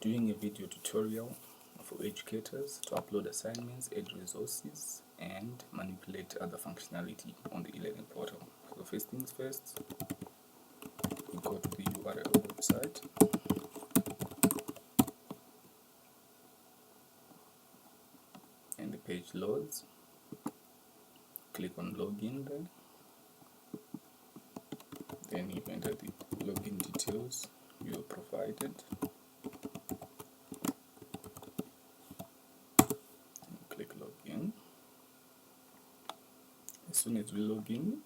doing a video tutorial for educators to upload assignments, add resources, and manipulate other functionality on the e-learning portal. So first things first, we go to the URL website. And the page loads. Click on login there. Then you enter the login details you are provided. Click login. As soon as we log in,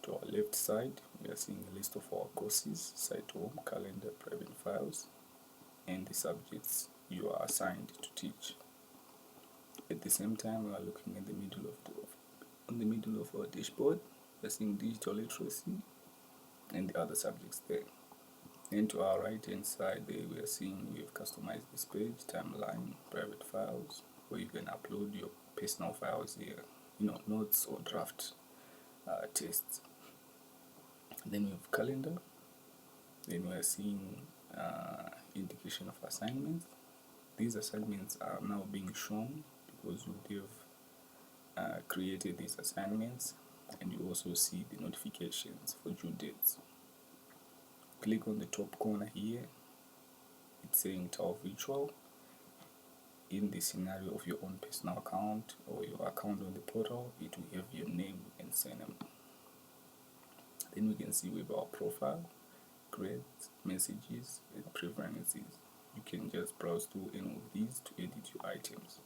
to our left side, we are seeing a list of our courses, site home, calendar, private files, and the subjects you are assigned to teach. At the same time, we are looking at the middle of our dashboard. We are seeing digital literacy and the other subjects there. And to our right hand side there, we are seeing we have customized this page, timeline, private files, where you can upload your personal files here, notes or draft tests. Then we have calendar. Then we are seeing indication of assignments. These assignments are now being shown because you have created these assignments, and you also see the notifications for due dates. Click on the top corner here. It's saying Taal Virtual. In the scenario of your own personal account or your account on the portal, it will have your name and surname. Then we can see we have our profile, grades, messages, and preferences. You can just browse through any of these to edit your items.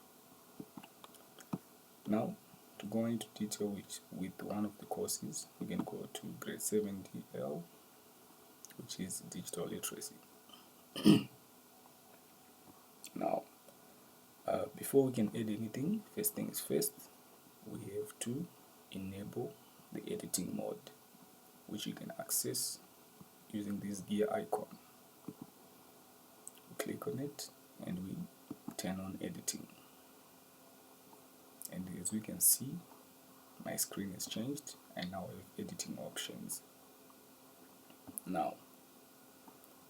Now, to go into detail with one of the courses, we can go to grade 7DL, which is digital literacy. Now, before we can add anything, first things first, we have to enable the editing mode, which you can access using this gear icon. We click on it and we turn on editing. And as we can see, my screen has changed. I now have editing options. Now,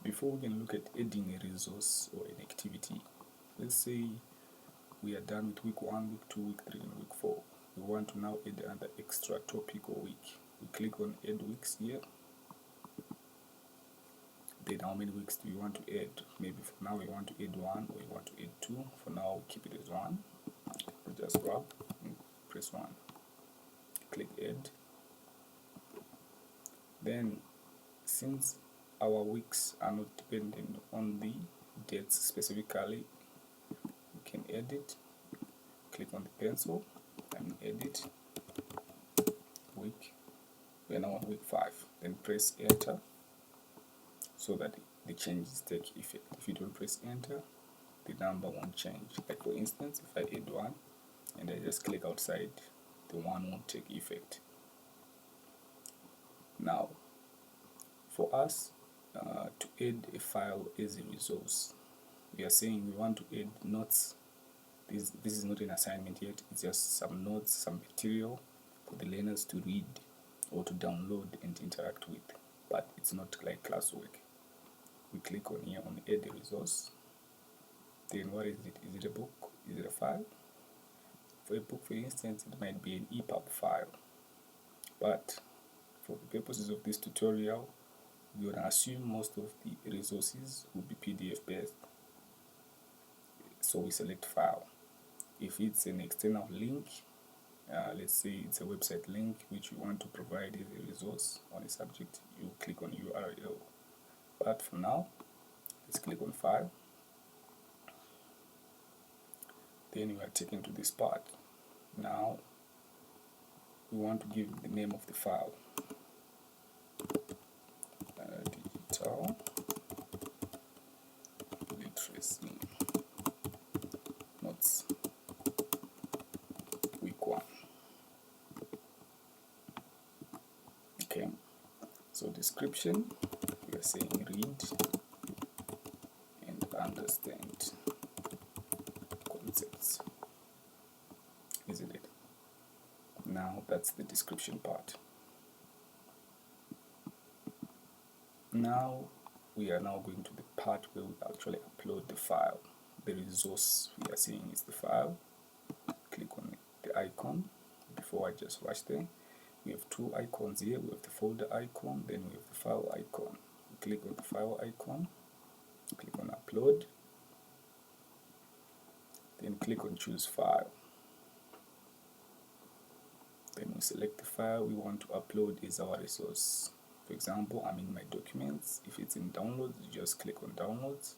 before we can look at adding a resource or an activity, let's say we are done with week 1, week 2, week 3, and week 4. We want to now add another extra topic or week. We click on add weeks here. Then how many weeks do you want to add? Maybe for now we want to add 1 or we want to add 2. For now, keep it as 1. We just grab and press 1. Click add. Then, since our weeks are not dependent on the dates specifically, we can edit. Click on the pencil and edit week. We are now on week 5. Then press enter so that the changes take effect. If you don't press enter, the number won't change. Like for instance, if I add 1 and I just click outside, the 1 won't take effect. Now, for us to add a file as a resource, we are saying we want to add notes. This is not an assignment yet, it's just some notes, some material for the learners to read or to download and interact with, but it's not like classwork. We click on here on add a resource. Then what is it? Is it a book? Is it a file? For a book, for instance, it might be an EPUB file, but for the purposes of this tutorial, we will assume most of the resources will be PDF based. So we select file. If it's an external link, let's say it's a website link which you want to provide as a resource on a subject, you click on URL. But for now, let's click on file. Then you are taken to this part. Now we want to give the name of the file. Digital literacy notes week 1. Okay, so description, we are saying read and understand concepts, isn't it? Now that's the description part. Now we are now going to the part where we actually upload the the file. The resource we are seeing is the file. Click on the icon. Before I just rush there, we have two icons here. We have the folder icon, then we have the file icon. Click on the file icon, click on upload, then click on choose file. Then we select the file we want to upload as our resource. For example, I'm in my documents. If it's in downloads, you just click on downloads.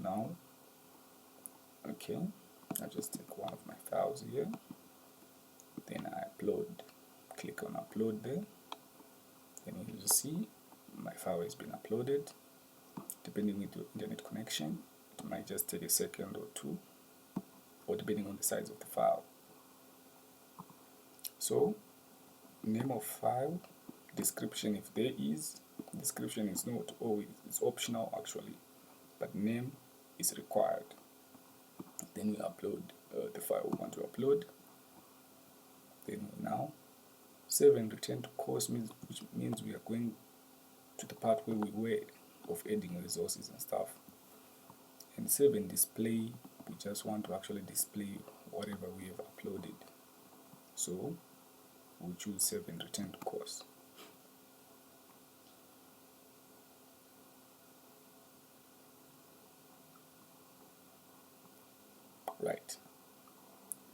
Now, okay, I just take one of my files here, then I upload. Click on upload there, then you see my file has been uploaded. Depending on your internet connection, it might just take a second or two, or depending on the size of the file. So, name of file, description if there is. Description is not always, it's optional actually, but name is required. Then we upload the file we want to upload. Then we now save and return to course, which means we are going to the part where we were of adding resources and stuff. And save and display, we just want to actually display whatever we have uploaded. So we'll choose save and return to course. Right.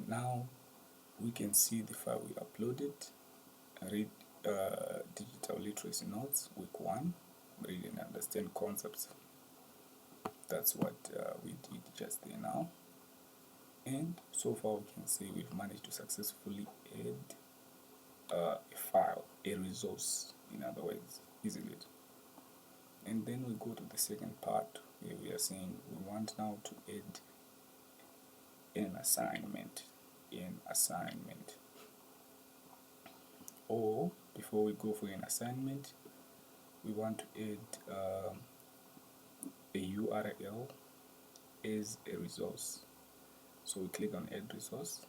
Now we can see the file we uploaded. Read digital literacy notes, week 1. Read and understand concepts. That's what we did just there now. And so far we can see we've managed to successfully add a file, a resource, in other words, isn't it? And then we go to the second part where we are saying we want now to add an assignment. Or before we go for an assignment, we want to add a URL as a resource. So we click on add resource.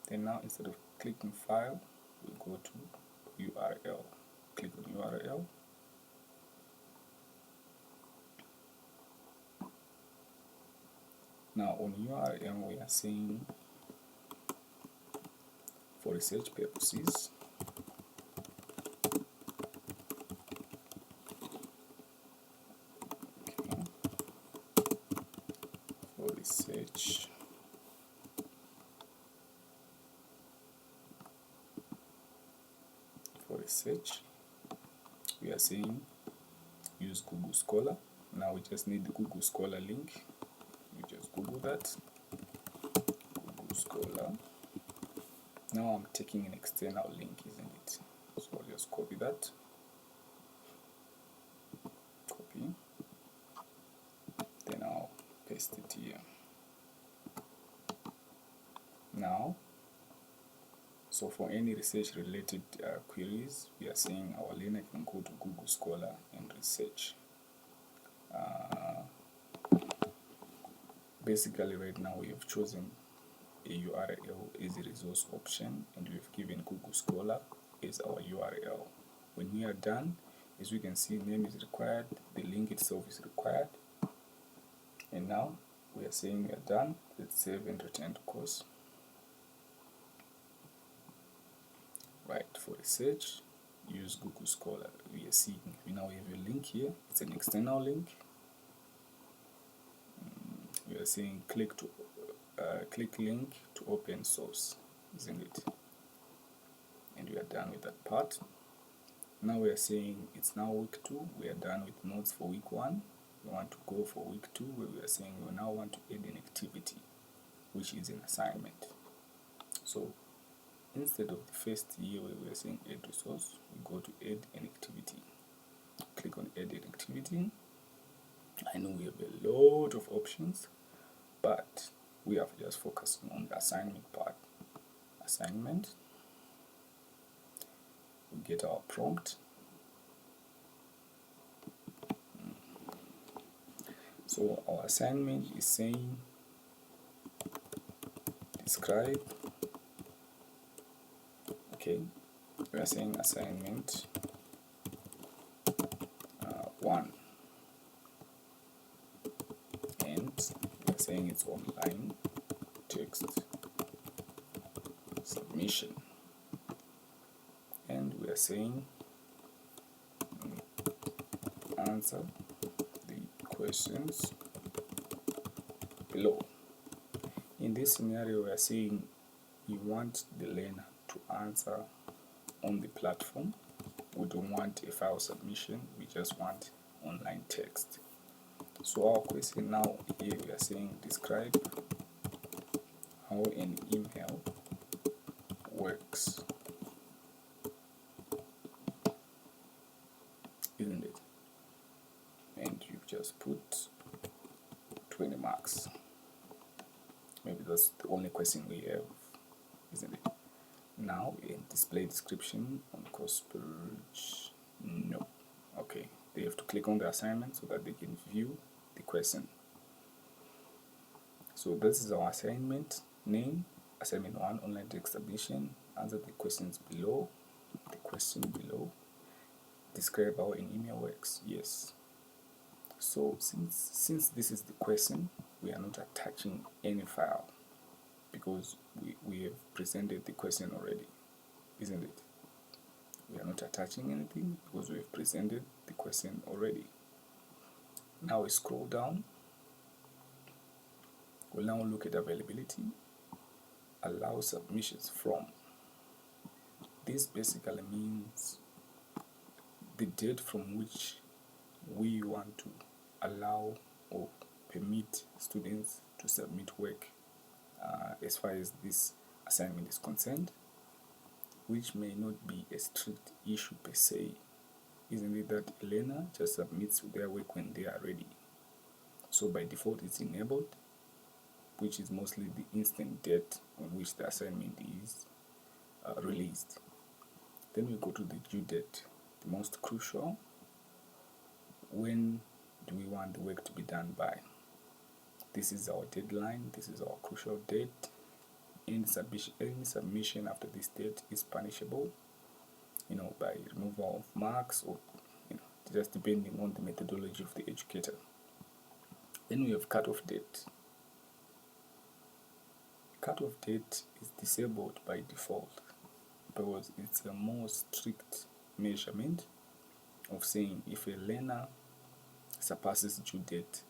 Then now instead of clicking file, we go to URL. Click on URL. Now on URL we are saying for research purposes, okay, for research we are saying use Google Scholar. Now we just need the Google Scholar link. You just Google that, Google Scholar. Now I'm taking an external link, isn't it? So I'll just copy that, copy, then I'll paste it here. Now, so for any research related queries, we are saying our learner can go to Google Scholar and research. Basically right now we have chosen a URL as a resource option, and we've given Google Scholar as our URL. When we are done, as we can see, name is required, the link itself is required, and now we are saying we are done. Let's save and return to course. Right, for research, use Google Scholar. We are seeing we now have a link here. It's an external link. We are saying click link to open source, isn't it? And we are done with that part. Now we are saying it's now week 2. We are done with notes for week 1. We want to go for week 2, where we are saying we now want to add an activity, which is an assignment. So instead of the first year where we are saying add resource, we go to add an activity. Click on add an activity. I know we have a lot of options, but we have just focusing on the assignment part. Assignment. We get our prompt. So our assignment is saying describe. Okay, we are saying assignment 1. saying it's online text submission, and we are saying answer the questions below. In this scenario, we are saying we want the learner to answer on the platform. We don't want a file submission, we just want online text. So our question now here, we are saying describe how an email works, isn't it? And you just put 20 marks. Maybe that's the only question we have, isn't it? Now in display description on course page, no. Okay, they have to click on the assignment so that they can view the question. So this is our assignment name, assignment 1, online text submission. Answer the questions below. The question below. Describe how an email works. Yes. So since this is the question, we are not attaching any file because we have presented the question already, isn't it? We are not attaching anything because we have presented the question already. Now we scroll down. We'll now look at availability. Allow submissions from. This basically means the date from which we want to allow or permit students to submit work as far as this assignment is concerned, which may not be a strict issue per se. Isn't it that a learner just submits their work when they are ready? So by default it's enabled, which is mostly the instant date on which the assignment is released. Then we go to the due date, the most crucial. When do we want the work to be done by? This is our deadline, this is our crucial date. Any submission after this date is punishable, by removal of marks or, just depending on the methodology of the educator. Then we have cutoff date. Cutoff date is disabled by default because it's a more strict measurement of saying if a learner surpasses due date,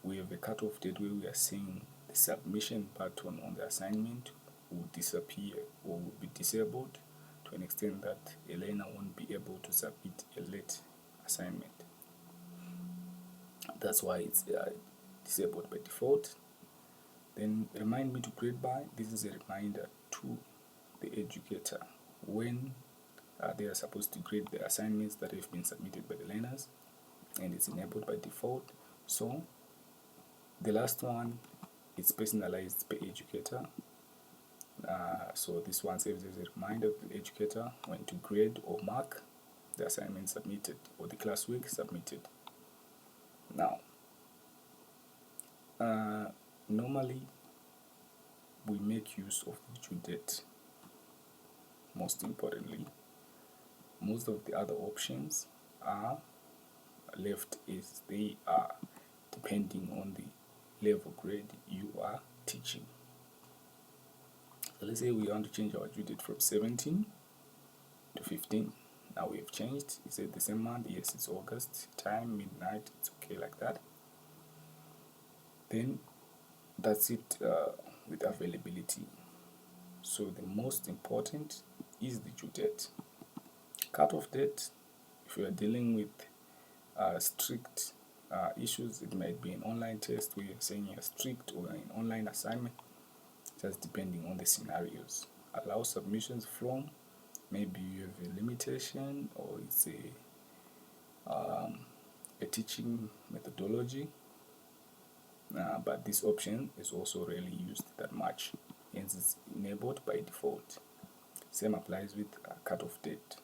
we have a cutoff date where we are saying the submission button on the assignment will disappear or will be disabled to an extent that a learner won't be able to submit a late assignment. That's why it's disabled by default. Then remind me to grade by. This is a reminder to the educator when they are supposed to grade the assignments that have been submitted by the learners, and it's enabled by default. So the last one is personalized per educator. So this one serves as a reminder to the educator when to grade or mark the assignment submitted or the classwork submitted. Now, normally we make use of the due date. Most importantly, most of the other options are left as they are, depending on the level grade you are teaching. So let's say we want to change our due date from 17 to 15. Now we have changed. Is it the same month? Yes, it's August. Time, midnight. It's okay like that. Then that's it with availability. So the most important is the due date. Cutoff date, if you are dealing with strict issues, it might be an online test where you're saying you're strict, or an online assignment, just depending on the scenarios. Allow submissions from, maybe you have a limitation or it's a teaching methodology, but this option is also rarely used that much, hence it's enabled by default. Same applies with cutoff date.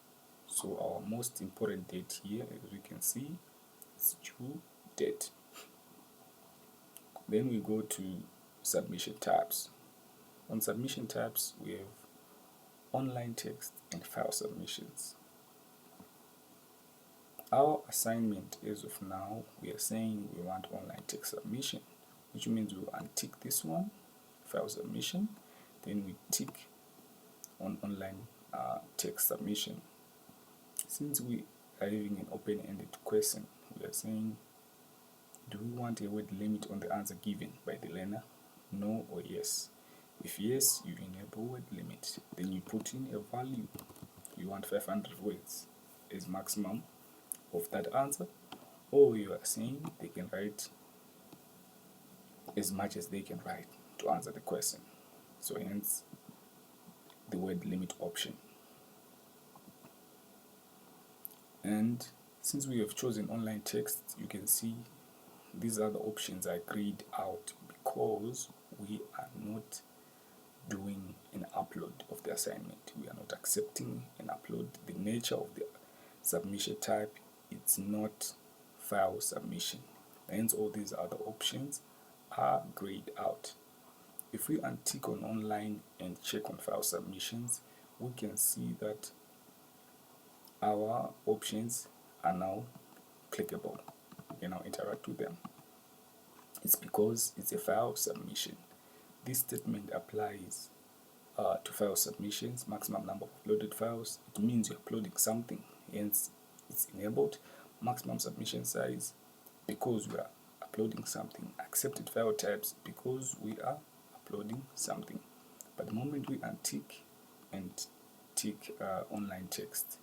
So our most important date here, as we can see, is due date. Then we go to submission tabs. On submission tabs, we have online text and file submissions. Our assignment as of now, we are saying we want online text submission. which means we untick this one, file submission, then we tick on online text submission. Since we are having an open-ended question, we are saying, do we want a word limit on the answer given by the learner? No or yes? If yes, you enable word limit. Then you put in a value. You want 500 words as maximum of that answer, or you are saying they can write as much as they can write to answer the question. So hence the word limit option. And since we have chosen online text, you can see these are the options are grayed out because we are not doing an upload of the assignment. We are not accepting an upload. The nature of the submission type, it's not file submission. Hence all these other options are grayed out. If we untick on online and check on file submissions, we can see that our options are now clickable. We can now interact with them. It's because it's a file submission. This statement applies to file submissions, maximum number of uploaded files. It means you're uploading something, hence it's enabled. Maximum submission size, because we are uploading something. Accepted file types, because we are uploading something. But the moment we untick and tick online text,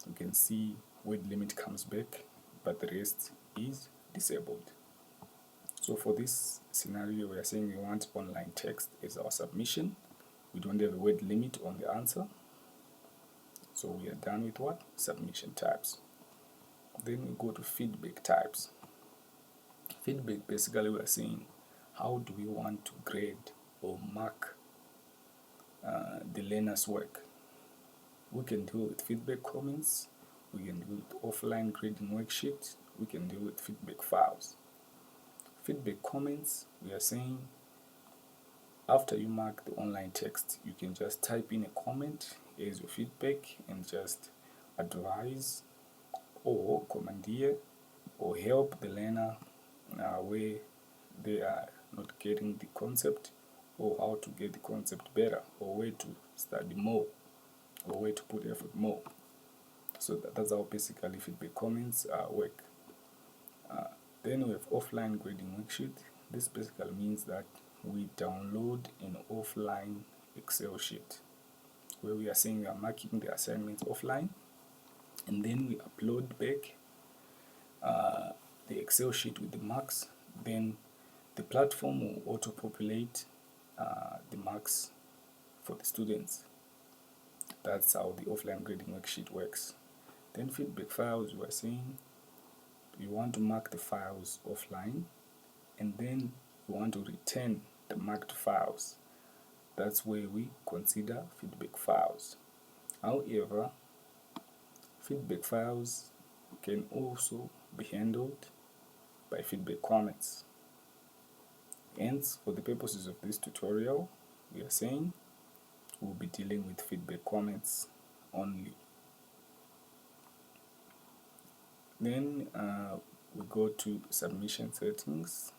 you can see word limit comes back, but the rest is disabled. So for this scenario, we are saying we want online text as our submission. We don't have a word limit on the answer. So we are done with what? Submission types. Then we go to feedback types. Feedback, basically we are saying, how do we want to grade or mark the learner's work? We can deal with feedback comments. We can deal with offline grading worksheet. We can deal with feedback files. Feedback comments, we are saying, after you mark the online text, you can just type in a comment as your feedback and just advise or commandeer or help the learner where they are not getting the concept, or how to get the concept better, or where to study more, or where to put effort more. So that's how basically feedback comments work. Then we have offline grading worksheet. This basically means that we download an offline Excel sheet where we are saying we are marking the assignments offline, and then we upload back the Excel sheet with the marks. Then the platform will auto-populate the marks for the students. That's how the offline grading worksheet works. Then feedback files, we are saying you want to mark the files offline, and then you want to return the marked files. That's where we consider feedback files. However, feedback files can also be handled by feedback comments. Hence, for the purposes of this tutorial, we are saying we'll be dealing with feedback comments only. Then we go to submission settings.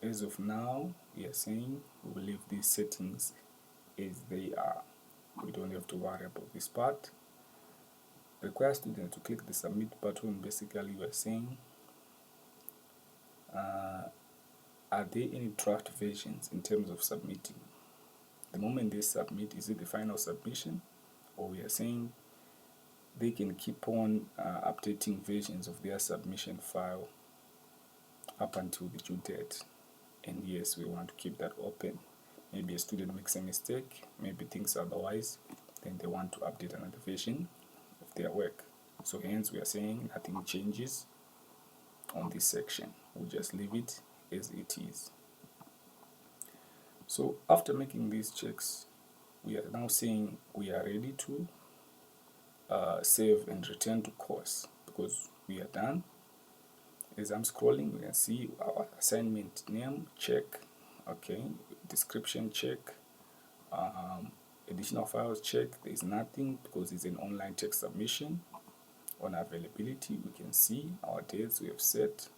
As of now, we are saying we will leave these settings as they are. We don't have to worry about this part. Require students to click the submit button. Basically, we are saying, are there any draft versions in terms of submitting? The moment they submit, is it the final submission? Or we are saying they can keep on updating versions of their submission file up until the due date. And yes, we want to keep that open. Maybe a student makes a mistake, maybe thinks otherwise, then they want to update another version of their work. So hence we are saying nothing changes on this section. We'll just leave it as it is. So after making these checks, we are now saying we are ready to save and return to course, because we are done. As I'm scrolling, we can see our assignment name, check, okay, description, check, additional files, check. There is nothing because it's an online text submission. On availability, we can see our dates we have set.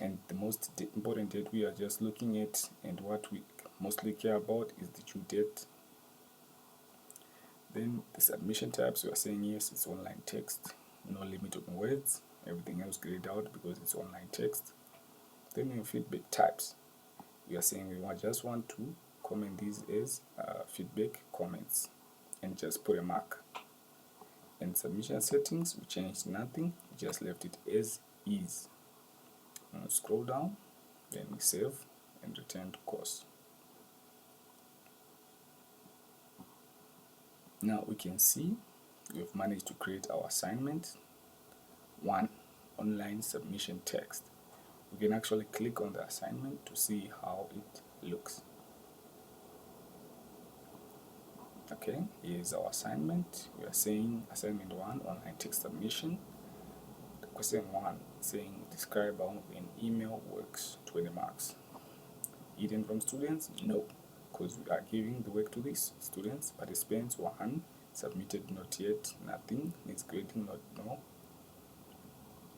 And the most important date we are just looking at, and what we mostly care about, is the due date. Then the submission types, we are saying yes, it's online text, no limit on words, everything else grayed out because it's online text. Then your feedback types, we are saying we just want to comment these as feedback comments and just put a mark. And submission settings, we changed nothing, we just left it as is. Now scroll down, then we save and return to course. Now we can see we've managed to create our assignment. 1. Online submission text. We can actually click on the assignment to see how it looks. Okay, here's our assignment. We are saying assignment 1, online text submission. Question 1, saying describe how an email works, 20 marks. Hidden from students? No, because we are giving the work to these students. Participants 1, submitted not yet, nothing, needs grading, not no.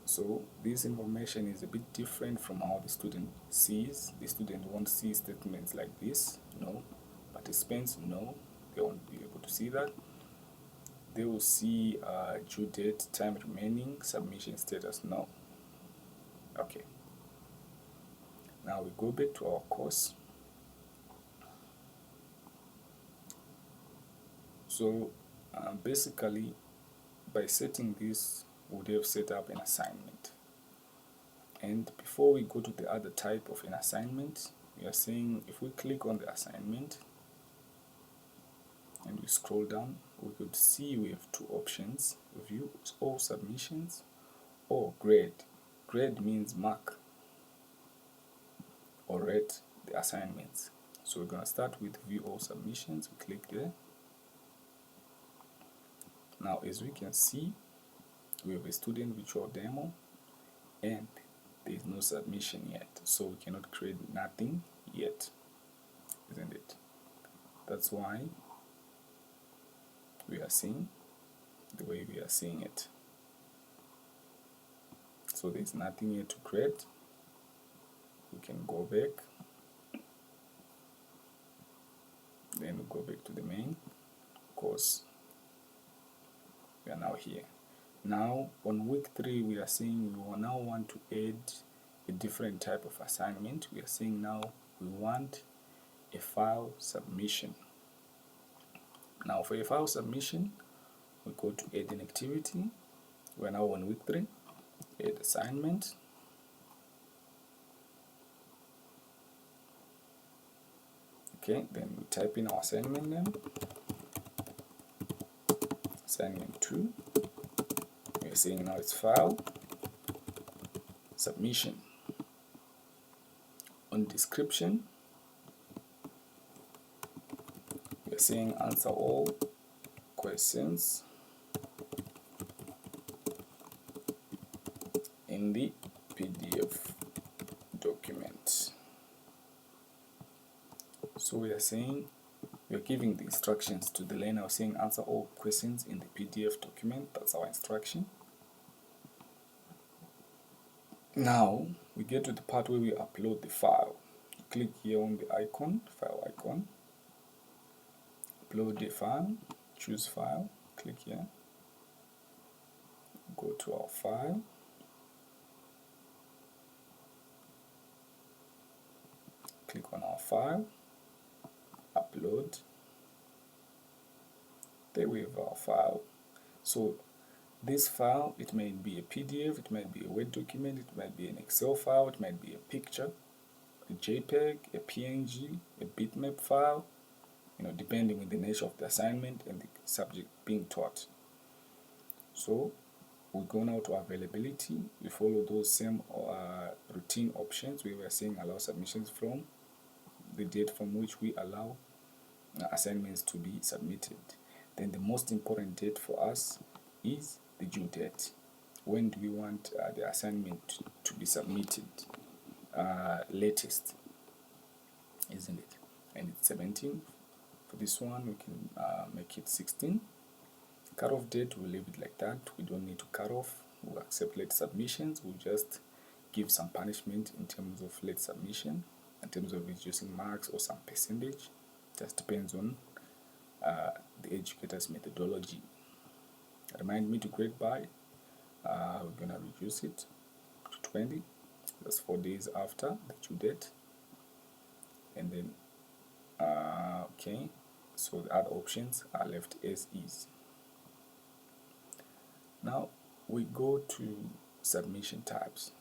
So this information is a bit different from how the student sees. The student won't see statements like this, no. Participants, no, they won't be able to see that. They will see due date, time remaining, submission status, no. Okay. Now we go back to our course. So basically, by setting this, we would have set up an assignment. And before we go to the other type of an assignment, we are saying if we click on the assignment and we scroll down, we could see we have two options: view all submissions or grade. Grade means mark or rate the assignments. So we're going to start with view all submissions. We click there. Now as we can see, we have a student virtual demo and there is no submission yet, so we cannot create nothing yet, isn't it? That's why we are seeing the way we are seeing it. So there's nothing yet to create. We can go back, then we go back to the main course. We are now here. Now on week 3, we are saying we will now want to add a different type of assignment. We are saying now we want a file submission. Now for a file submission, we go to add an activity. We are now on week 3, add assignment. Okay, then we type in our assignment name, assignment 2. We are saying now it's file submission. On description, we are saying answer all questions in the PDF document. So we are saying we are giving the instructions to the learner, saying answer all questions in the PDF document. That's our instruction. Now we get to the part where we upload the file. Click here on the icon, file icon, upload the file, choose file, click here, go to our file, click on our file, upload. There we have our file. So this file, it might be a PDF, it might be a Word document, it might be an Excel file, it might be a picture, a JPEG, a PNG, a bitmap file, depending on the nature of the assignment and the subject being taught. So we go now to availability. We follow those same routine options where we are saying allow submissions from the date from which we allow assignments to be submitted. Then the most important date for us is the due date. When do we want the assignment to be submitted? Latest, isn't it? And it's 17. For this one, we can make it 16. Cut-off date, we'll leave it like that. We don't need to cut off. We'll accept late submissions. We'll just give some punishment in terms of late submission, in terms of reducing marks or some percentage. Just depends on the educator's methodology. Remind me to grade by. We're gonna reduce it to 20. That's 4 days after the due date. And then okay, so the other options are left as is. Now we go to submission types.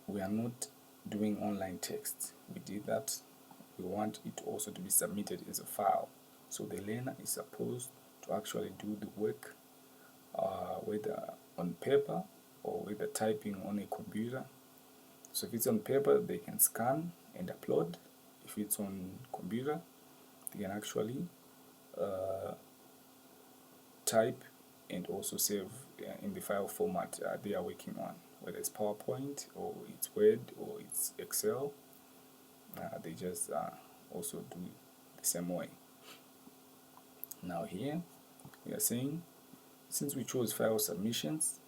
We are not doing online text. We did that. We want it also to be submitted as a file. So the learner is supposed to actually do the work whether on paper or whether typing on a computer. So if it's on paper, they can scan and upload. If it's on computer, they can actually type and also save in the file format they are working on, whether it's PowerPoint or it's Word or it's Excel. They just also do the same way. Now here we are saying, since we chose file submissions,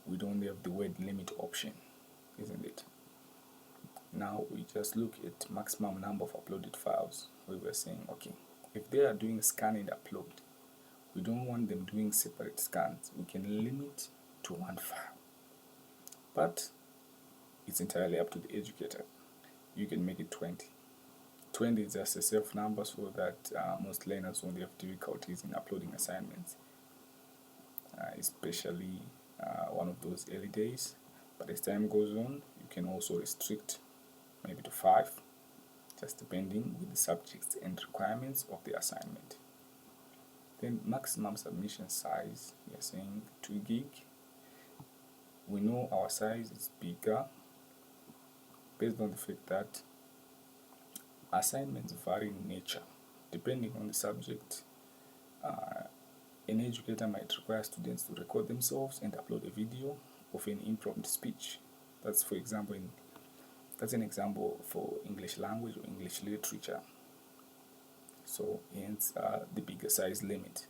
we don't have the word limit option, isn't it? Now we just look at maximum number of uploaded files. We were saying, okay, if they are doing scan and upload, we don't want them doing separate scans. We can limit to one file, but it's entirely up to the educator. You can make it 20. 20 is just a safe number so that most learners won't have difficulties in uploading assignments, especially one of those early days. But as time goes on, you can also restrict maybe to 5, just depending with the subjects and requirements of the assignment. Then maximum submission size, we are saying 2 gig. We know our size is bigger based on the fact that assignments vary in nature depending on the subject. An educator might require students to record themselves and upload a video of an impromptu speech. That's an example for English language or English literature. So hence the bigger size limit.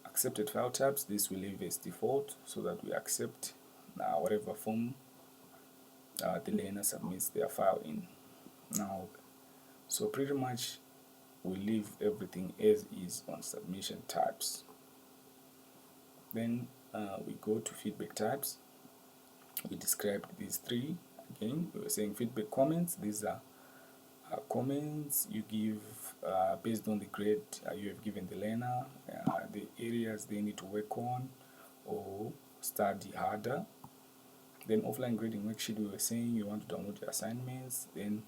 Accepted file types, this we leave as default so that we accept whatever form the learner submits their file in. Now, so pretty much we leave everything as is on submission types. Then we go to feedback types. We described these 3 again. We were saying feedback comments. These are comments you give based on the grade you have given the learner, the areas they need to work on or study harder. Then offline grading worksheet, we were saying you want to download your assignments, then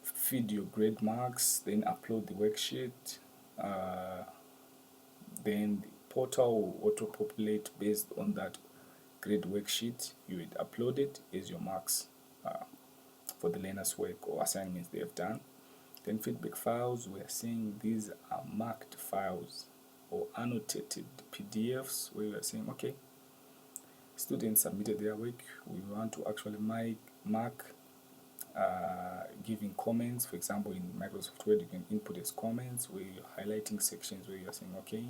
feed your grade marks, then upload the worksheet. Then the portal will auto-populate based on that grade worksheet you would upload it as your marks for the learner's work or assignments they have done. Then feedback files, we are saying these are marked files or annotated PDFs where we are saying, okay, students submitted their work, we want to actually mark giving comments. For example, in Microsoft Word, you can input as comments where you're highlighting sections where you're saying, okay,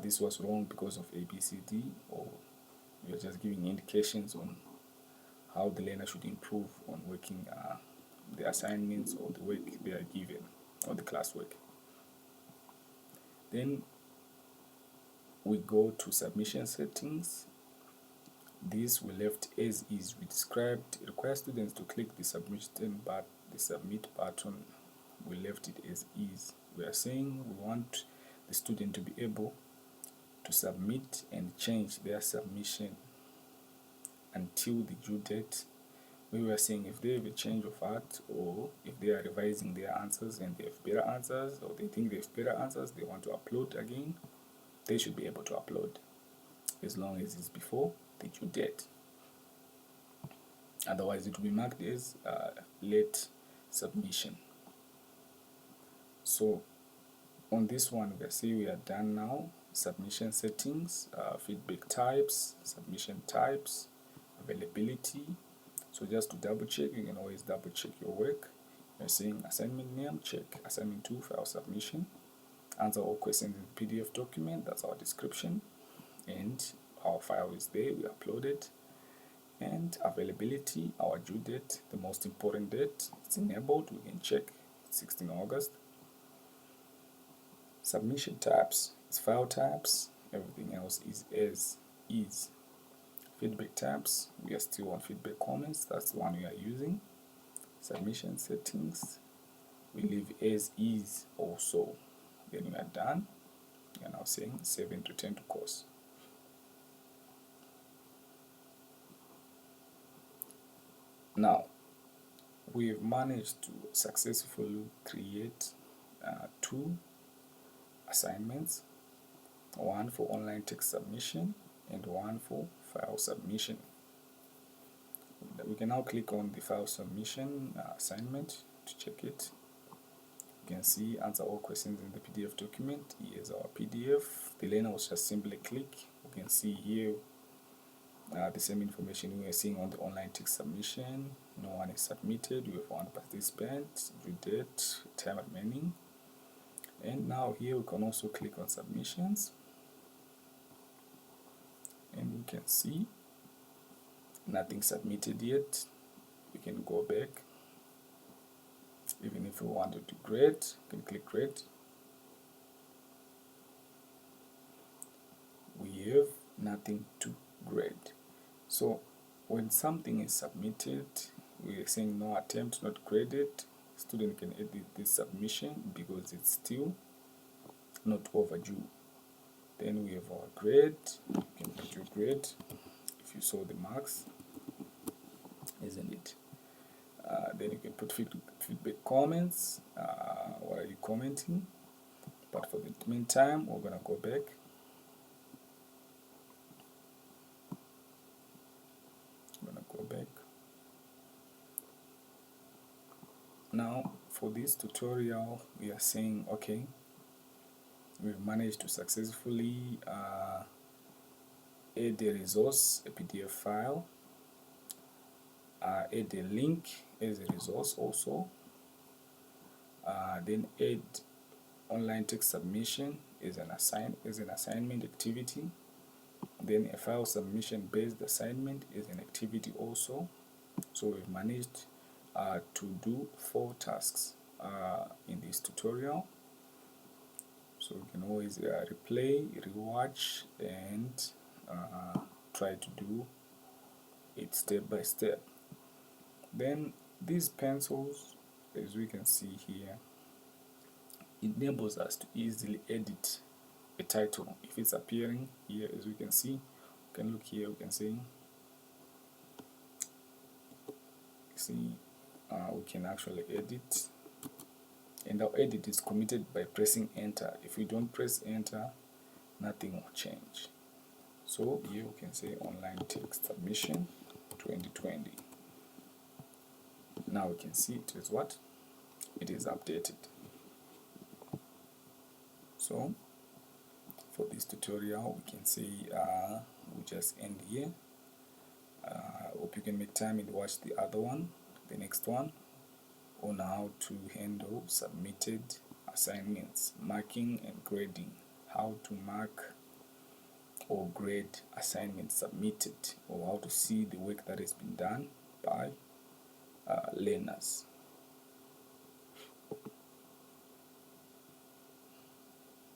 this was wrong because of A, B, C, D, or you're just giving indications on how the learner should improve on working the assignments or the work they are given or the classwork. Then we go to submission settings. This we left as is. We described require students to click the submit button. We left it as is. We are saying we want the student to be able to submit and change their submission until the due date. We were saying if they have a change of heart or if they are revising their answers and they have better answers or they think they have better answers, they want to upload again, they should be able to upload as long as it's before the due date. Otherwise, it will be marked as late submission. So on this one, we say we are done now. Submission settings, feedback types, submission types, availability. So just to double check, you can always double check your work. You're saying assignment name, check. Assignment 2, file submission. Answer all questions in the PDF document, that's our description. and our file is there, we upload it. And availability, our due date, the most important date, it's enabled, we can check 16 August. Submission types, it's file types, everything else is as is. Feedback types, we are still on feedback comments, that's the one we are using. Submission settings, we leave as is also. Then we are done. We are now saying save and return to course. Now, we've managed to successfully create two assignments, one for online text submission and one for file submission. We can now click on the file submission assignment to check it. You can see answer all questions in the PDF document. Here's our PDF. The learner will just simply click. You can see here the same information we are seeing on the online text submission. No one is submitted. We have one participant, due date, time remaining. And now here we can also click on submissions. And we can see nothing submitted yet. We can go back. Even if we wanted to grade, we can click grade. We have nothing to grade. So when something is submitted, we are saying no attempt not graded. Student can edit this submission because it's still not overdue. Then we have our grade. You can put your grade if you saw the marks, isn't it? Then you can put feedback comments. What are you commenting? But for the meantime, we're gonna go back. Now for this tutorial, we are saying okay, we've managed to successfully add a resource, a PDF file, add a link as a resource also, then add online text submission as an assignment activity, then a file submission based assignment is an activity also. So we've managed to do 4 tasks in this tutorial. So you can always replay, rewatch, and try to do it step by step. Then these pencils, as we can see here, enables us to easily edit a title. If it's appearing here, as we can see, we can look here, we can see we can actually edit, and our edit is committed by pressing enter. If we don't press enter, nothing will change. So here we can say online text submission 2020. Now we can see it is what? It is updated. So for this tutorial, we can say we'll just end here. Hope you can make time and watch the other one, the next one, on how to handle submitted assignments, marking and grading, how to mark or grade assignments submitted, or how to see the work that has been done by learners.